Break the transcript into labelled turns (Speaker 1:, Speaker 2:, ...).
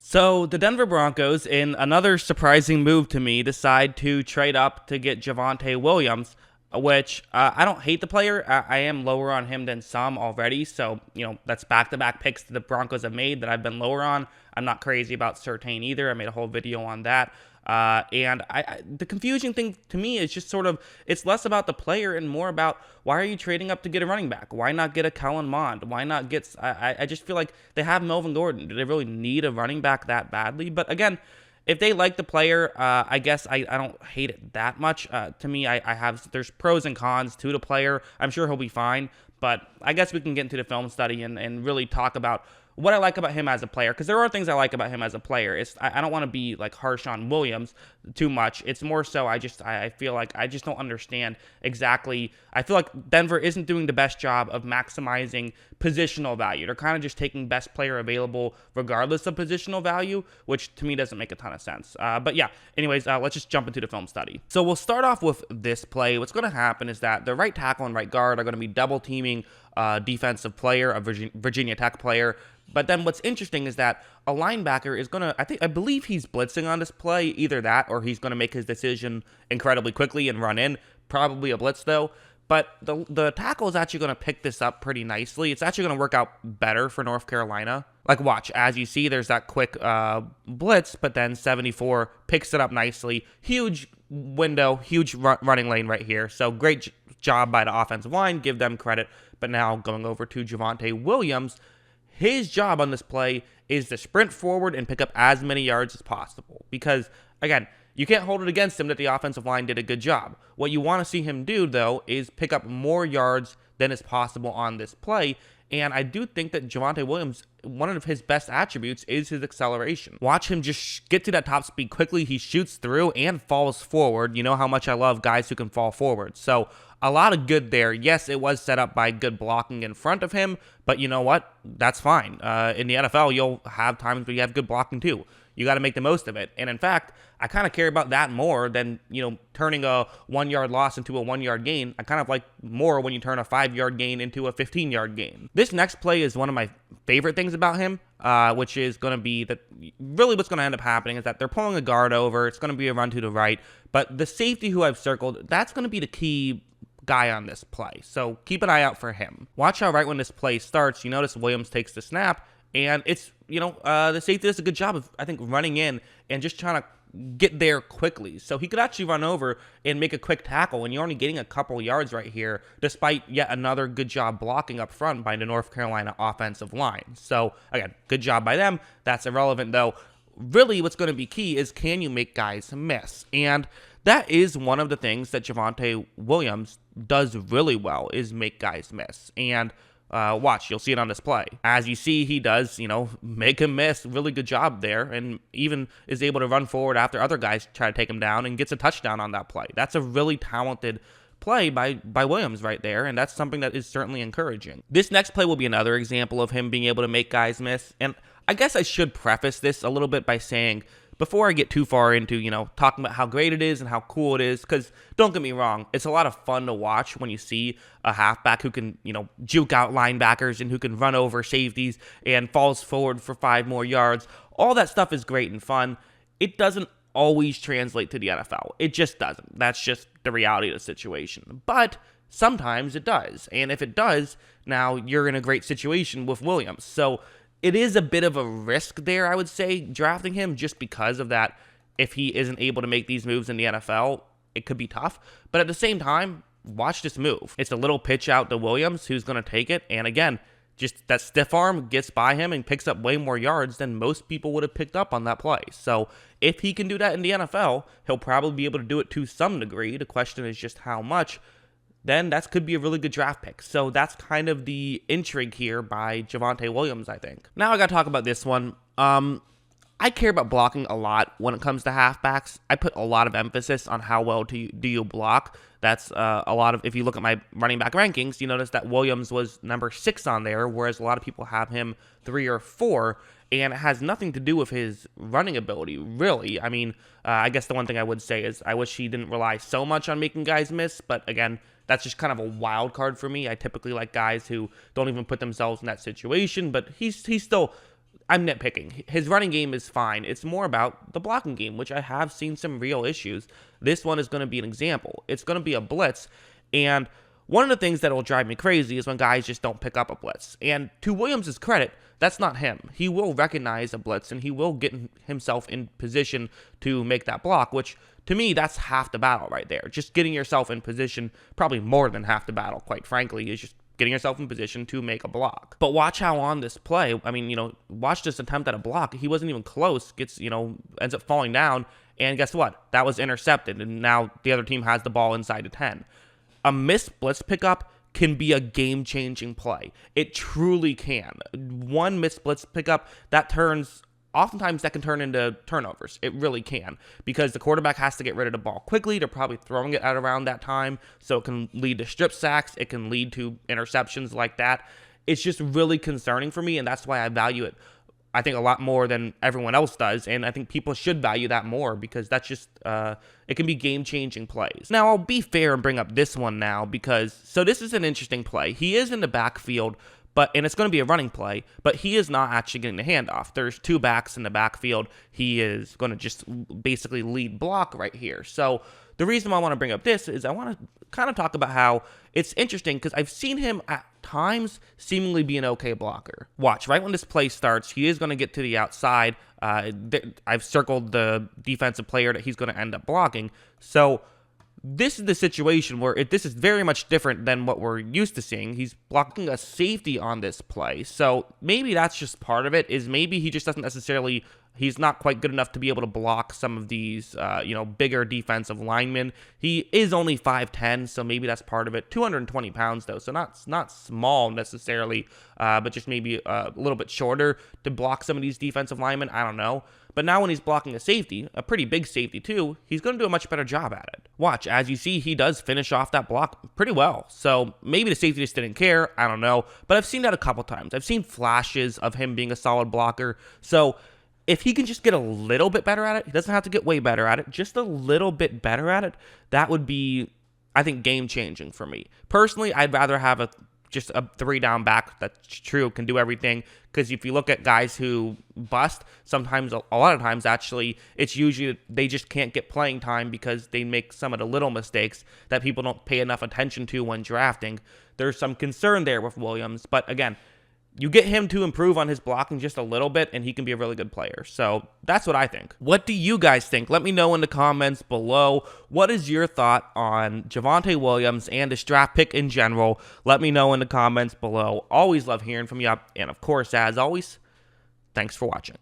Speaker 1: So the Denver Broncos, in another surprising move to me, decide to trade up to get Javonte Williams, which I don't hate the player. I am lower on him than some already. So, that's back-to-back picks that the Broncos have made that I've been lower on. I'm not crazy about Surtain either. I made a whole video on that. And the confusing thing to me is just sort of, it's less about the player and more about why are you trading up to get a running back? Why not get a Kellen Mond? Why not get, I just feel like they have Melvin Gordon. Do they really need a running back that badly? But again, if they like the player, I guess I don't hate it that much. To me, there's pros and cons to the player. I'm sure he'll be fine, but I guess we can get into the film study and really talk about what I like about him as a player, because there are things I like about him as a player. I don't want to be like harsh on Williams too much. It's more so I feel like I just don't understand exactly. I feel like Denver isn't doing the best job of maximizing positional value. They're kind of just taking best player available regardless of positional value, which to me doesn't make a ton of sense. But yeah, anyways, let's just jump into the film study. So we'll start off with this play. What's going to happen is that the right tackle and right guard are going to be double teaming defensive player, a Virginia Tech player. But then what's interesting is that a linebacker is going to, I believe he's blitzing on this play, either that or he's going to make his decision incredibly quickly and run in, probably a blitz though. But the tackle is actually going to pick this up pretty nicely. It's actually going to work out better for North Carolina. Like, watch, as you see, there's that quick blitz, but then 74 picks it up nicely. Huge window, huge running lane right here. So great job by the offensive line. Give them credit. But now going over to Javonte Williams, his job on this play is to sprint forward and pick up as many yards as possible. Because, again, you can't hold it against him that the offensive line did a good job. What you want to see him do, though, is pick up more yards than is possible on this play. And I do think that Javonte Williams, one of his best attributes is his acceleration. Watch him just get to that top speed quickly. He shoots through and falls forward. You know how much I love guys who can fall forward. So a lot of good there. Yes, it was set up by good blocking in front of him, but you know what? That's fine. In the NFL, you'll have times where you have good blocking too. You got to make the most of it. And in fact, I kind of care about that more than, turning a 1 yard loss into a 1 yard gain. I kind of like more when you turn a 5 yard gain into a 15 yard gain. This next play is one of my favorite things about him, which is going to be that really what's going to end up happening is that they're pulling a guard over. It's going to be a run to the right, but the safety who I've circled, that's going to be the key guy on this play. So keep an eye out for him. Watch how right when this play starts, you notice Williams takes the snap, and it's, the safety does a good job of, I think, running in and just trying to get there quickly. So he could actually run over and make a quick tackle, and you're only getting a couple yards right here, despite yet another good job blocking up front by the North Carolina offensive line. So again, good job by them. That's irrelevant though. Really what's going to be key is, can you make guys miss? And that is one of the things that Javonte Williams does really well, is make guys miss. And watch, you'll see it on this play. As you see, he does, make him miss. Really good job there, and even is able to run forward after other guys try to take him down and gets a touchdown on that play. That's a really talented play by Williams right there, and that's something that is certainly encouraging. This next play will be another example of him being able to make guys miss, and I guess I should preface this a little bit by saying, before I get too far into, talking about how great it is and how cool it is, because don't get me wrong, it's a lot of fun to watch when you see a halfback who can, juke out linebackers and who can run over safeties and falls forward for 5 more yards. All that stuff is great and fun. It doesn't always translate to the NFL. It just doesn't. That's just the reality of the situation. But sometimes it does. And if it does, now you're in a great situation with Williams. So it is a bit of a risk there, I would say, drafting him, just because of that. If he isn't able to make these moves in the NFL, it could be tough. But at the same time, watch this move. It's a little pitch out to Williams, who's going to take it. And again, just that stiff arm gets by him and picks up way more yards than most people would have picked up on that play. So if he can do that in the NFL, he'll probably be able to do it to some degree. The question is just how much. Then that could be a really good draft pick. So that's kind of the intrigue here by Javonte Williams, I think. Now I got to talk about this one. I care about blocking a lot when it comes to halfbacks. I put a lot of emphasis on how well do you block. That's a lot of, if you look at my running back rankings, you notice that Williams was number 6 on there, whereas a lot of people have him 3 or 4. And it has nothing to do with his running ability, really. I mean, I guess the one thing I would say is I wish he didn't rely so much on making guys miss. But again, that's just kind of a wild card for me. I typically like guys who don't even put themselves in that situation. But he's still I'm nitpicking. His running game is fine. It's more about the blocking game, which I have seen some real issues. This one is going to be an example. It's going to be a blitz, and one of the things that will drive me crazy is when guys just don't pick up a blitz. And to Williams' credit, that's not him. He will recognize a blitz, and he will get himself in position to make that block, which to me, that's half the battle right there. Just getting yourself in position, probably more than half the battle, quite frankly, is just getting yourself in position to make a block. But watch how on this play, I mean, watch this attempt at a block. He wasn't even close, ends up falling down, and guess what? That was intercepted, and now the other team has the ball inside the 10. A missed blitz pickup can be a game-changing play. It truly can. One missed blitz pickup, oftentimes that can turn into turnovers. It really can, because the quarterback has to get rid of the ball quickly. They're probably throwing it at around that time, so it can lead to strip sacks. It can lead to interceptions like that. It's just really concerning for me, and that's why I value it, I think, a lot more than everyone else does, and I think people should value that more, because that's just, it can be game-changing plays. Now, I'll be fair and bring up this one now, so this is an interesting play. He is in the backfield, and it's going to be a running play, but he is not actually getting the handoff. There's two backs in the backfield. He is going to just basically lead block right here. So the reason why I want to bring up this is I want to kind of talk about how it's interesting, because I've seen him at times seemingly be an okay blocker. Watch, right when this play starts, he is going to get to the outside. I've circled the defensive player that he's going to end up blocking. So this is the situation where this is very much different than what we're used to seeing. He's blocking a safety on this play. So maybe that's just part of it, is maybe he just doesn't necessarily, he's not quite good enough to be able to block some of these, bigger defensive linemen. He is only 5'10", so maybe that's part of it. 220 pounds, though, so not small necessarily, but just maybe a little bit shorter to block some of these defensive linemen. I don't know. But now when he's blocking a safety, a pretty big safety too, he's going to do a much better job at it. Watch, as you see, he does finish off that block pretty well. So maybe the safety just didn't care. I don't know. But I've seen that a couple times. I've seen flashes of him being a solid blocker. So if he can just get a little bit better at it, he doesn't have to get way better at it, just a little bit better at it, that would be, I think, game-changing for me. Personally, I'd rather have just a 3-down back that's true, can do everything, because if you look at guys who bust, sometimes, a lot of times actually, it's usually they just can't get playing time because they make some of the little mistakes that people don't pay enough attention to when drafting. There's some concern there with Williams, but again, you get him to improve on his blocking just a little bit, and he can be a really good player. So that's what I think. What do you guys think? Let me know in the comments below. What is your thought on Javonte Williams and this draft pick in general? Let me know in the comments below. Always love hearing from you. And of course, as always, thanks for watching.